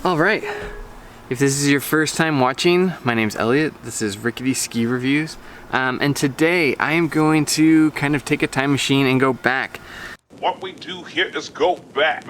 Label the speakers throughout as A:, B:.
A: All right, if this is your first time watching, my name's Elliott. This is Rickety Ski Reviews. And today I am going to kind of take a time machine and go back.
B: What we do here is go back.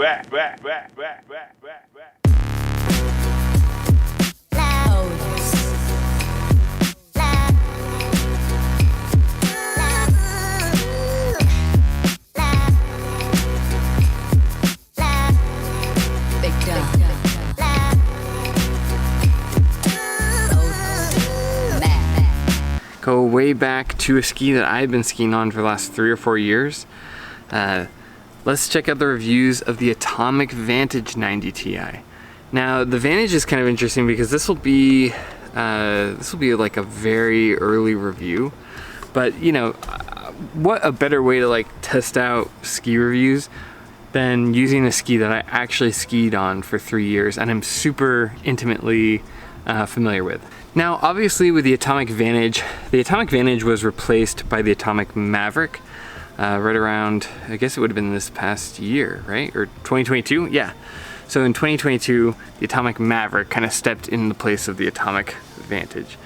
A: Go way back to a ski that I've been skiing on for the last 3 or 4 years. Let's check out the reviews of the Atomic Vantage 90 Ti. Now the Vantage is kind of interesting because this will be like a very early review, but you know, what a better way to like test out ski reviews than using a ski that I actually skied on for 3 years and I'm super intimately familiar with. Now, obviously with the Atomic Vantage was replaced by the Atomic Maverick right around, I guess it would have been this past year, right? Or 2022? Yeah. So in 2022, the Atomic Maverick kind of stepped in the place of the Atomic Vantage.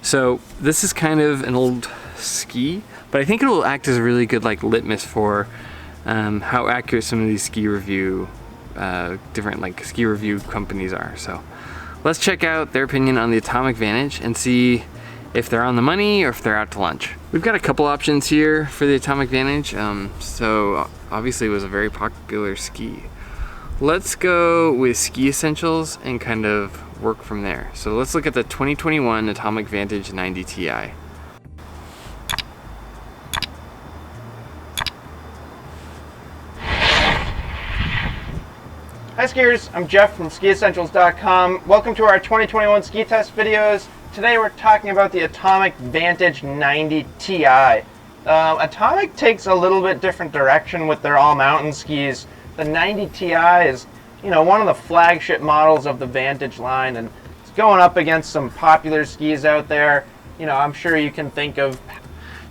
A: So this is kind of an old ski, but I think it will act as a really good like litmus for how accurate some of these different like ski review companies are. So let's check out their opinion on the Atomic Vantage and see if they're on the money or if they're out to lunch. We've got a couple options here for the Atomic Vantage. So obviously it was a very popular ski. Let's go with Ski Essentials and kind of work from there. So let's look at the 2021 Atomic Vantage 90 Ti.
C: Hi skiers, I'm Jeff from SkiEssentials.com. Welcome to our 2021 ski test videos. Today we're talking about the Atomic Vantage 90 Ti. Atomic takes a little bit different direction with their all-mountain skis. The 90 Ti is, you know, one of the flagship models of the Vantage line, and it's going up against some popular skis out there. You know, I'm sure you can think of.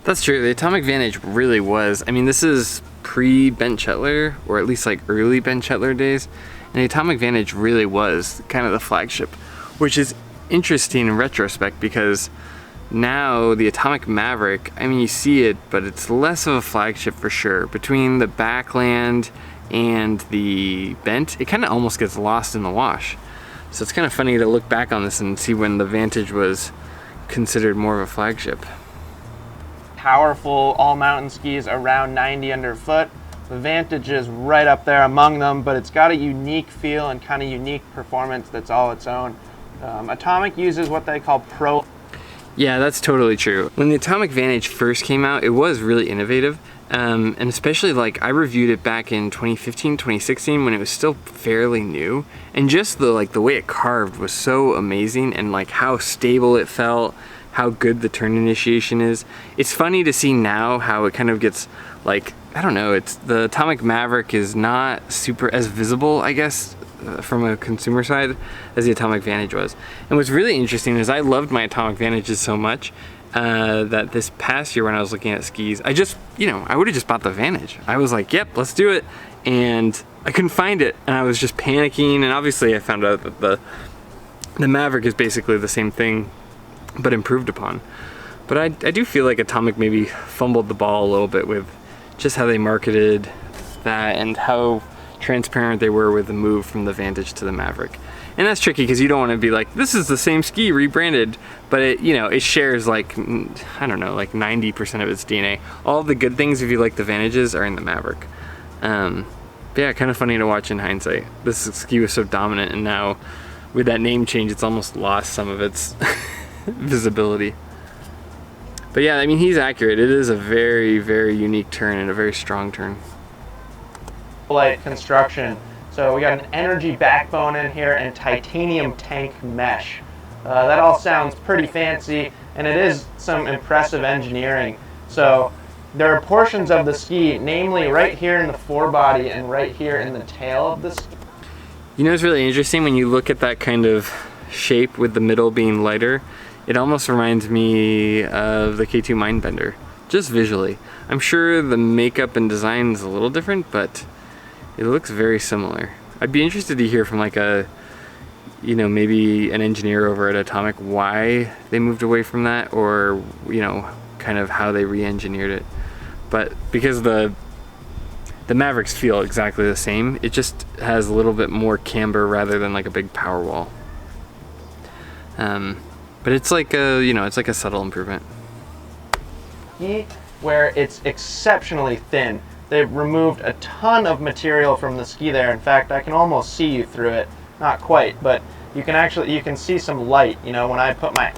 A: That's true. The Atomic Vantage really was. I mean, this is pre-Ben Chetler, or at least like early Ben Chetler days. And the Atomic Vantage really was kind of the flagship, which is interesting in retrospect because now the Atomic Maverick, I mean, you see it, but it's less of a flagship for sure. Between the backland and the bent, it kind of almost gets lost in the wash. So it's kind of funny to look back on this and see when the Vantage was considered more of a flagship.
C: Powerful all-mountain skis around 90 underfoot. The Vantage is right up there among them, but it's got a unique feel and kind of unique performance that's all its own. Atomic uses what they call Pro.
A: Yeah, that's totally true. When the Atomic Vantage first came out, it was really innovative. And especially like I reviewed it back in 2015, 2016 when it was still fairly new. And just the way it carved was so amazing, and like how stable it felt, how good the turn initiation is. It's funny to see now how it kind of gets like, I don't know, it's the Atomic Maverick is not super as visible, I guess, from a consumer side as the Atomic Vantage was. And what's really interesting is I loved my Atomic Vantages so much that this past year when I was looking at skis, I just, you know, I would have just bought the Vantage. I was like, yep, let's do it. And I couldn't find it, and I was just panicking. And obviously I found out that the Maverick is basically the same thing, but improved upon. But I do feel like Atomic maybe fumbled the ball a little bit with just how they marketed that and how transparent they were with the move from the Vantage to the Maverick. And that's tricky because you don't want to be like, this is the same ski rebranded, but it, you know, it shares like, I don't know, like 90% of its DNA. All the good things, if you like the Vantages, are in the Maverick. But yeah, kind of funny to watch in hindsight. This ski was so dominant, and now with that name change, it's almost lost some of its visibility. But yeah, I mean, he's accurate. It is a very, very unique turn and a very strong turn.
C: Light construction. So we got an energy backbone in here and titanium tank mesh. That all sounds pretty fancy, and it is some impressive engineering. So there are portions of the ski, namely right here in the forebody and right here in the tail of the ski.
A: You know, it's really interesting when you look at that kind of shape with the middle being lighter. It almost reminds me of the K2 Mindbender, just visually. I'm sure the makeup and design is a little different, but it looks very similar. I'd be interested to hear from like a you know, maybe an engineer over at Atomic why they moved away from that, or, you know, kind of how they re-engineered it. But because the Mavericks feel exactly the same, it just has a little bit more camber rather than like a big power wall. But it's like a, you know, it's like a subtle improvement.
C: Where it's exceptionally thin. They've removed a ton of material from the ski there. In fact, I can almost see you through it. Not quite, but you can see some light, you know, when I put my...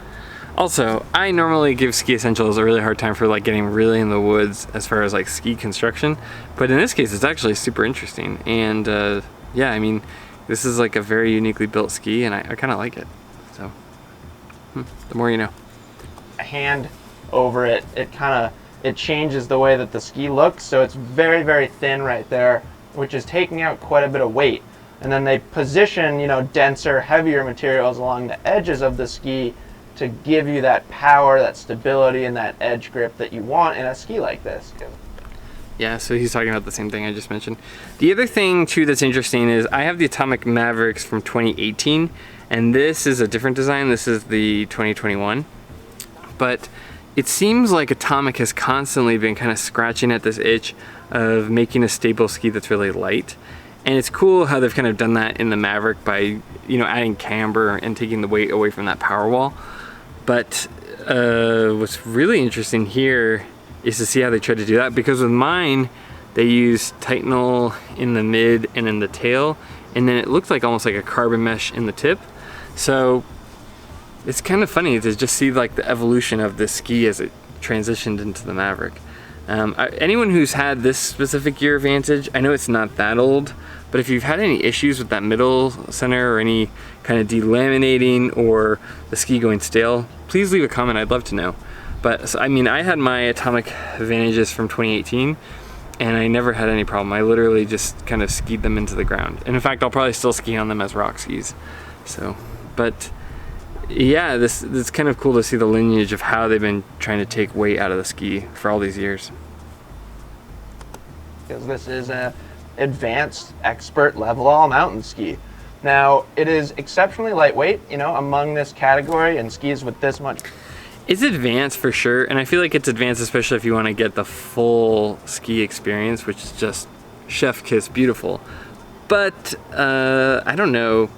A: Also, I normally give Ski Essentials a really hard time for like getting really in the woods as far as like ski construction, but in this case it's actually super interesting. And yeah, I mean, this is like a very uniquely built ski, and I kind of like it. So, the more you know.
C: A hand over it, it changes the way that the ski looks, so it's very, very thin right there, which is taking out quite a bit of weight. And then they position, you know, denser, heavier materials along the edges of the ski to give you that power, that stability, and that edge grip that you want in a ski like this.
A: Yeah, so he's talking about the same thing I just mentioned. The other thing too that's interesting is I have the Atomic Mavericks from 2018, and this is a different design. This is the 2021. But it seems like Atomic has constantly been kind of scratching at this itch of making a stable ski that's really light. And it's cool how they've kind of done that in the Maverick by, you know, adding camber and taking the weight away from that power wall. But what's really interesting here is to see how they try to do that, because with mine, they use Titanal in the mid and in the tail, and then it looks like almost like a carbon mesh in the tip. So it's kind of funny to just see like the evolution of this ski as it transitioned into the Maverick. Anyone who's had this specific gear Vantage, I know it's not that old, but if you've had any issues with that middle center or any kind of delaminating or the ski going stale, please leave a comment. I'd love to know. But so, I mean, I had my Atomic Vantages from 2018 and I never had any problem. I literally just kind of skied them into the ground. And in fact, I'll probably still ski on them as rock skis. So, but yeah, this is kind of cool to see the lineage of how they've been trying to take weight out of the ski for all these years.
C: Because this is a advanced expert level all mountain ski. Now, it is exceptionally lightweight, you know, among this category, and skis with this much.
A: It's advanced for sure, and I feel like it's advanced especially if you want to get the full ski experience, which is just chef kiss beautiful. But I don't know,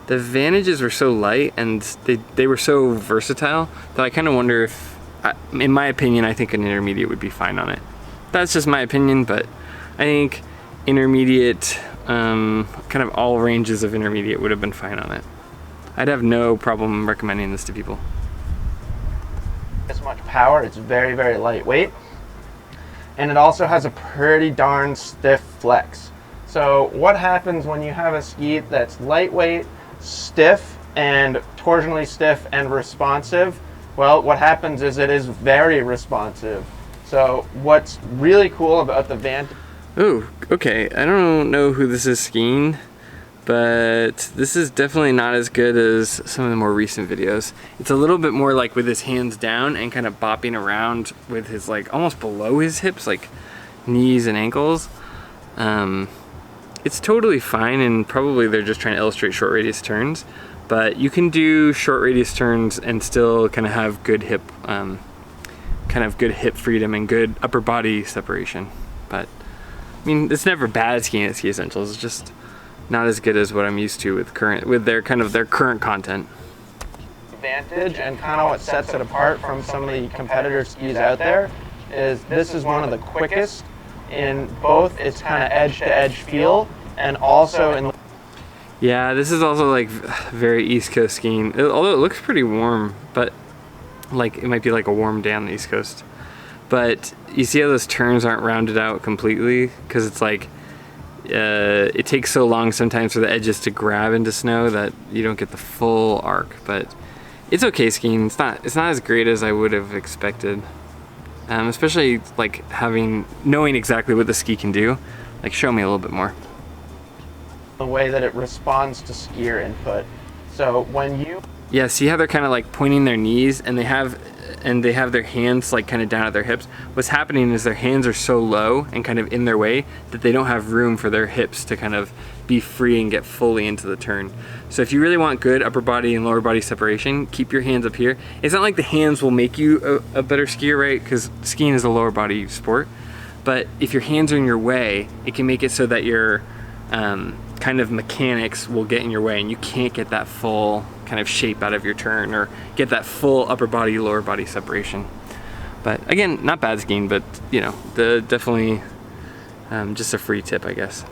A: the Vantages were so light and they were so versatile that I kind of wonder if, in my opinion, I think an intermediate would be fine on it. That's just my opinion, but I think intermediate, kind of all ranges of intermediate would have been fine on it. I'd have no problem recommending this to people.
C: This much power, it's very, very lightweight, and it also has a pretty darn stiff flex. So what happens when you have a ski that's lightweight, stiff, and torsionally stiff and responsive? Well, what happens is it is very responsive. So what's really cool about the Vantage...
A: Oh, okay. I don't know who this is skiing, but this is definitely not as good as some of the more recent videos. It's a little bit more like with his hands down and kind of bopping around with his like almost below his hips, like knees and ankles. It's totally fine, and probably they're just trying to illustrate short radius turns, but you can do short radius turns and still kind of have good hip, good hip freedom and good upper body separation. But I mean, it's never bad skiing at Ski Essentials. It's just not as good as what I'm used to with their current content.
C: Vantage, and kind of what sets it apart from some of the competitor skis out there is this is one of the quickest in both its kind of edge to edge feel and also in...
A: Yeah, this is also like very East Coast skiing, although it looks pretty warm, but like it might be like a warm day on the East Coast. But you see how those turns aren't rounded out completely, because it's like it takes so long sometimes for the edges to grab into snow that you don't get the full arc. But it's okay skiing. It's not as great as I would have expected, especially like knowing exactly what the ski can do. Like, show me a little bit more.
C: The way that it responds to skier input. So when you...
A: Yeah, see how they're kind of like pointing their knees, and they have their hands like kind of down at their hips. What's happening is their hands are so low and kind of in their way that they don't have room for their hips to kind of be free and get fully into the turn. So if you really want good upper body and lower body separation, keep your hands up here. It's not like the hands will make you a better skier, right? Because skiing is a lower body sport. But if your hands are in your way, it can make it so that your kind of mechanics will get in your way and you can't get that full kind of shape out of your turn or get that full upper body, lower body separation. But again, not bad skiing, but you know, definitely just a free tip, I guess.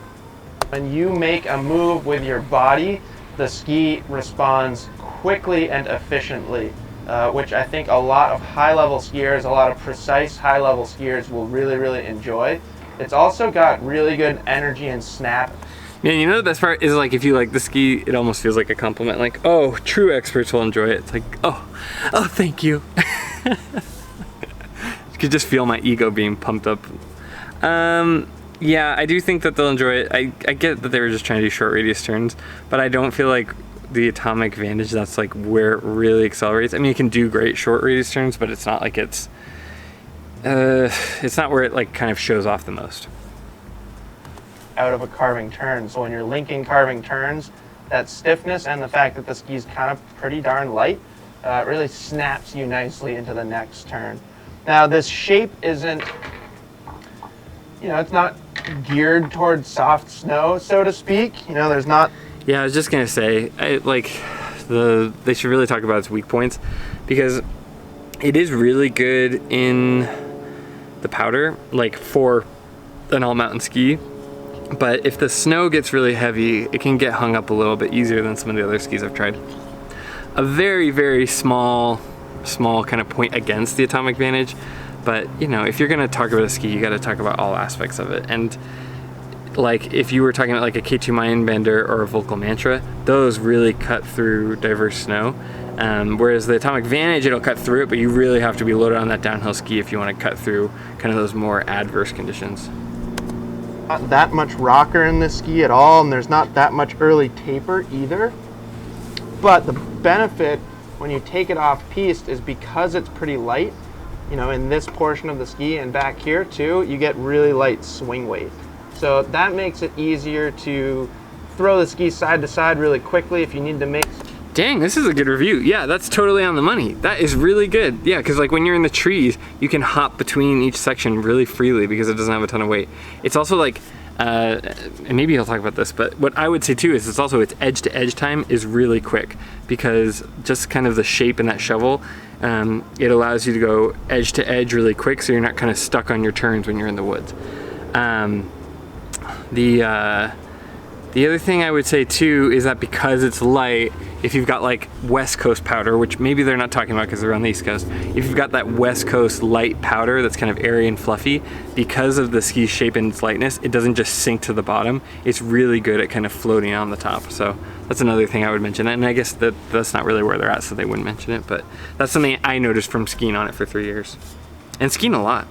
C: When you make a move with your body, the ski responds quickly and efficiently, which I think a lot of high-level skiers, a lot of precise high-level skiers will really, really enjoy. It's also got really good energy and snap.
A: Yeah, you know the best part is like if you like the ski, it almost feels like a compliment. Like, oh, true experts will enjoy it. It's like, oh, thank you. You could just feel my ego being pumped up. Yeah, I do think that they'll enjoy it. I get that they were just trying to do short radius turns, but I don't feel like the Atomic Vantage, that's like where it really accelerates. I mean, it can do great short radius turns, but it's not like it's not where it like kind of shows off the most.
C: Out of a carving turn. So when you're linking carving turns, that stiffness and the fact that the ski is kind of pretty darn light really snaps you nicely into the next turn. Now this shape isn't, you know, it's not geared towards soft snow, so to speak. You know, there's not.
A: Yeah, I was just gonna say, they should really talk about its weak points, because it is really good in the powder, like for an all mountain ski. But if the snow gets really heavy, it can get hung up a little bit easier than some of the other skis I've tried. A very, very small kind of point against the Atomic Vantage. But, you know, if you're gonna talk about a ski, you gotta talk about all aspects of it. And like, if you were talking about like a K2 Mindbender or a Volcal Mantra, those really cut through diverse snow. Whereas the Atomic Vantage, it'll cut through it, but you really have to be loaded on that downhill ski if you wanna cut through kind of those more adverse conditions.
C: Not that much rocker in this ski at all, and there's not that much early taper either. But the benefit when you take it off piste is because it's pretty light, you know, in this portion of the ski and back here too, you get really light swing weight. So that makes it easier to throw the ski side to side really quickly if you need to make.
A: Dang, this is a good review. Yeah, that's totally on the money. That is really good. Yeah, because like when you're in the trees, you can hop between each section really freely because it doesn't have a ton of weight. It's also like, and maybe he'll talk about this, but what I would say too is it's also its edge to edge time is really quick, because just kind of the shape in that shovel, it allows you to go edge to edge really quick, so you're not kind of stuck on your turns when you're in the woods. The other thing I would say too is that because it's light, if you've got like West Coast powder, which maybe they're not talking about because they're on the East Coast, if you've got that West Coast light powder that's kind of airy and fluffy, because of the ski's shape and its lightness, it doesn't just sink to the bottom. It's really good at kind of floating on the top. So that's another thing I would mention. And I guess that's not really where they're at, so they wouldn't mention it, but that's something I noticed from skiing on it for 3 years. And skiing a lot.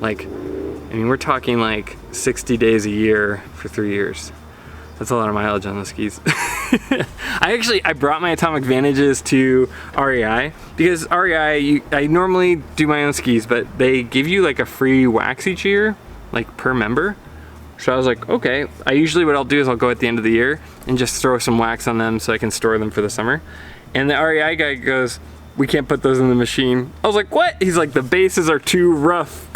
A: Like, I mean, we're talking like 60 days a year for 3 years. That's a lot of mileage on the skis. I brought my Atomic Vantages to REI, because REI, I normally do my own skis, but they give you like a free wax each year, like per member. So I was like, okay. What I'll do is I'll go at the end of the year and just throw some wax on them so I can store them for the summer. And the REI guy goes, we can't put those in the machine. I was like, what? He's like, the bases are too rough.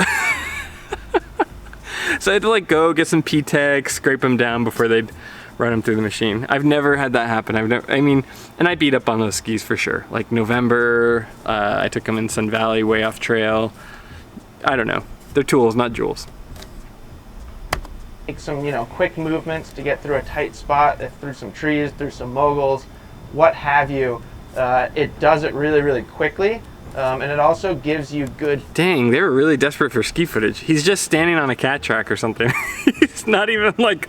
A: So I had to like go get some P-Tech, scrape them down before they'd run them through the machine. I've never had that happen. And I beat up on those skis for sure. Like November, I took them in Sun Valley, way off trail. I don't know. They're tools, not jewels.
C: Make some, you know, quick movements to get through a tight spot, through some trees, through some moguls, what have you. It does it really, really quickly. And it also gives you good.
A: Dang, they were really desperate for ski footage. He's just standing on a cat track or something. He's not even like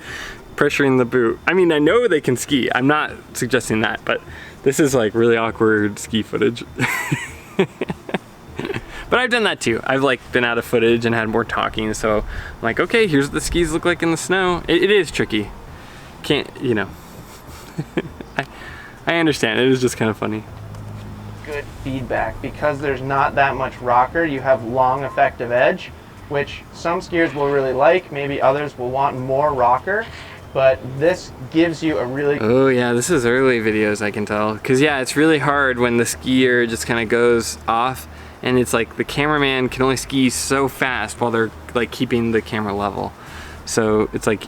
A: pressuring the boot. I mean, I know they can ski. I'm not suggesting that, but this is like really awkward ski footage. But I've done that too. I've like been out of footage and had more talking, so I'm like, okay, here's what the skis look like in the snow. It is tricky. Can't, you know. I understand. It is just kind of funny.
C: Good feedback. Because there's not that much rocker, you have long effective edge, which some skiers will really like. Maybe others will want more rocker. but this gives you a really...
A: Oh yeah, this is early videos, I can tell. Because yeah, it's really hard when the skier just kind of goes off, and it's like the cameraman can only ski so fast while they're like keeping the camera level. So it's like,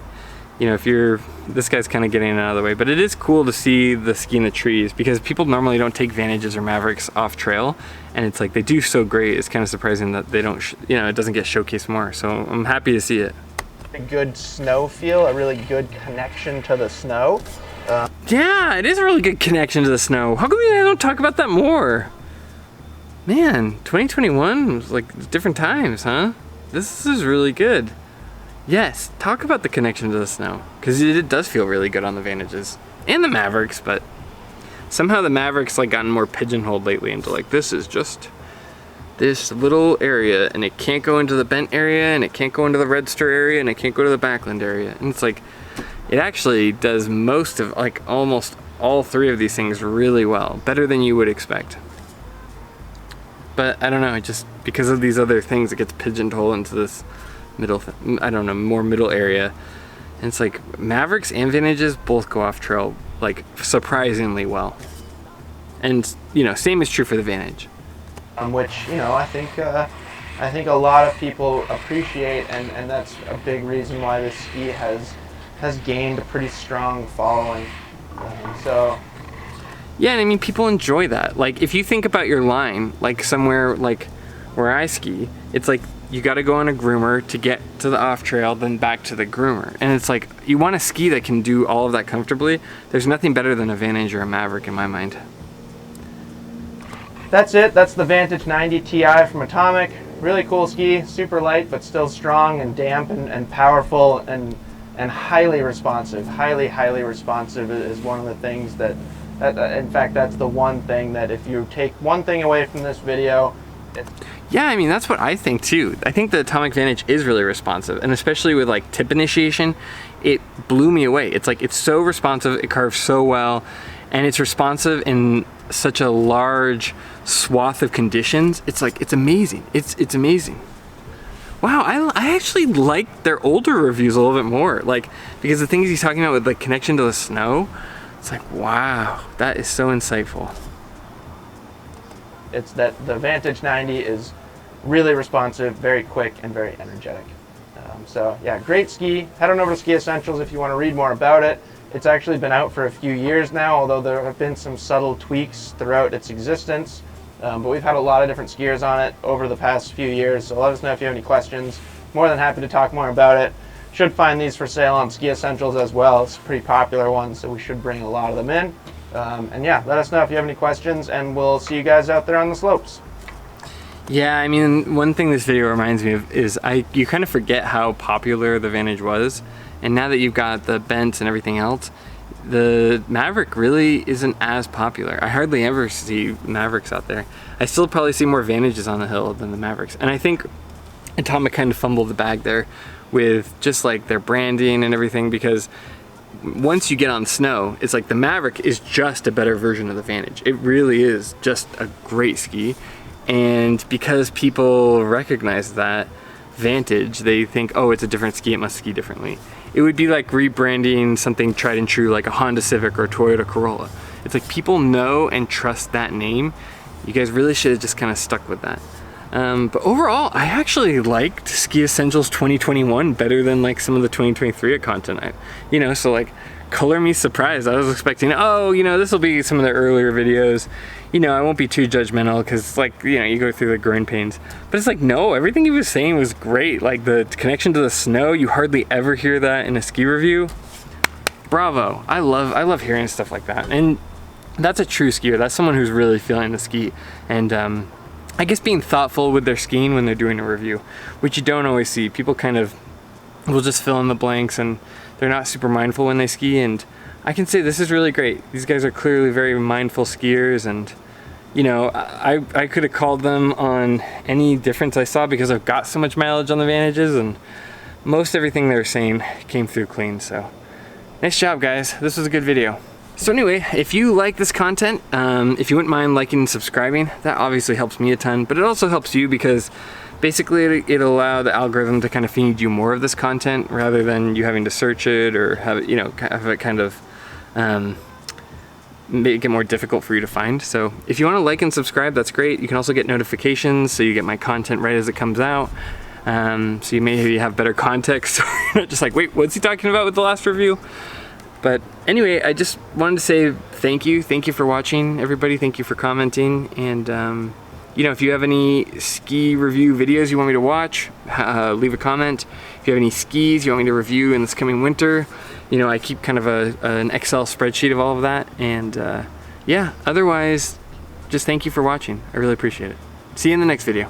A: you know, if you're, this guy's kind of getting it out of the way, but it is cool to see the ski in the trees because people normally don't take Vantages or Mavericks off trail, and it's like they do so great. It's kind of surprising that they don't, you know, it doesn't get showcased more. So I'm happy to see it.
C: A good snow feel, a really good connection to the snow.
A: Yeah, it is a really good connection to the snow. How come you guys don't talk about that more? Man, 2021 was like different times, huh? This is really good. Yes, talk about the connection to the snow, because it does feel really good on the Vantages and the Mavericks, but somehow the Mavericks like gotten more pigeonholed lately into like, this is just this little area and it can't go into the bent area and it can't go into the Redster area and it can't go to the backland area. And it's like, it actually does most of, like almost all three of these things really well, better than you would expect. But I don't know, it just, because of these other things, it gets pigeonholed into this middle, I don't know, more middle area. And it's like Mavericks and Vantages both go off trail like surprisingly well. And you know, same is true for the Vantage.
C: Which, you know, I think a lot of people appreciate, and that's a big reason why this ski has gained a pretty strong following. So
A: yeah, and I mean, people enjoy that. Like, if you think about your line, like somewhere like where I ski, it's like you got to go on a groomer to get to the off trail, then back to the groomer. And it's like, you want a ski that can do all of that comfortably. There's nothing better than a Vantage or a Maverick in my mind.
C: that's it. That's the Vantage 90 Ti from Atomic. Really cool ski, super light, but still strong and damp and powerful and highly responsive. Highly responsive is one of the things that in fact, that's the one thing that if you take one thing away from this video,
A: yeah, I mean, that's what I think too. I think the Atomic Vantage is really responsive, and especially with like tip initiation, it blew me away. It's like, it's so responsive, it carves so well, and it's responsive in such a large swath of conditions. It's like, it's amazing. It's amazing. Wow, I actually like their older reviews a little bit more, like, because the things he's talking about with the connection to the snow, it's like, wow, that is so insightful.
C: it's that the Vantage 90 is really responsive, very quick, and very energetic. So yeah, great ski. Head on over to Ski Essentials if you want to read more about it. It's actually been out for a few years now, although there have been some subtle tweaks throughout its existence. But we've had a lot of different skiers on it over the past few years, so let us know if you have any questions. More than happy to talk more about it. Should find these for sale on Ski Essentials as well. It's a pretty popular one, so we should bring a lot of them in. And yeah, let us know if you have any questions, and we'll see you guys out there on the slopes.
A: Yeah, I mean, one thing this video reminds me of is you kind of forget how popular the Vantage was, and now that you've got the bents and everything else, the Maverick really isn't as popular. I hardly ever see Mavericks out there. I still probably see more Vantages on the hill than the Mavericks, and I think Atomic kind of fumbled the bag there with just like their branding and everything, because once you get on snow, it's like the Maverick is just a better version of the Vantage. It really is just a great ski. And because people recognize that Vantage, they think, oh, it's a different ski, it must ski differently. It would be like rebranding something tried and true like a Honda Civic or a Toyota Corolla. It's like people know and trust that name. You guys really should have just kind of stuck with that. But overall, I actually liked Ski Essentials 2021 better than like some of the 2023 content. So like, color me surprised. I was expecting, oh, this will be some of the earlier videos. I won't be too judgmental because like, you go through the growing pains. But it's like, no, everything he was saying was great. Like the connection to the snow, you hardly ever hear that in a ski review. Bravo. I love hearing stuff like that. And that's a true skier. That's someone who's really feeling the ski. And I guess being thoughtful with their skiing when they're doing a review, which you don't always see. People kind of will just fill in the blanks and they're not super mindful when they ski, and I can say this is really great. These guys are clearly very mindful skiers, and I could have called them on any difference I saw because I've got so much mileage on the Vantages, and most everything they were saying came through clean. So nice job, guys. This was a good video. So anyway, if you like this content, if you wouldn't mind liking and subscribing, that obviously helps me a ton, but it also helps you because Basically, it'll allow the algorithm to kind of feed you more of this content rather than you having to search it or have it, you know, have it kind of make it more difficult for you to find. So if you want to like and subscribe, that's great. You can also get notifications so you get my content right as it comes out. So you maybe have better context. Just like, wait, what's he talking about with the last review? But anyway, I just wanted to say thank you. Thank you for watching, everybody. Thank you for commenting. And you know, if you have any ski review videos you want me to watch, leave a comment. If you have any skis you want me to review in this coming winter, you know, I keep kind of an Excel spreadsheet of all of that. And yeah, otherwise, just thank you for watching. I really appreciate it. See you in the next video.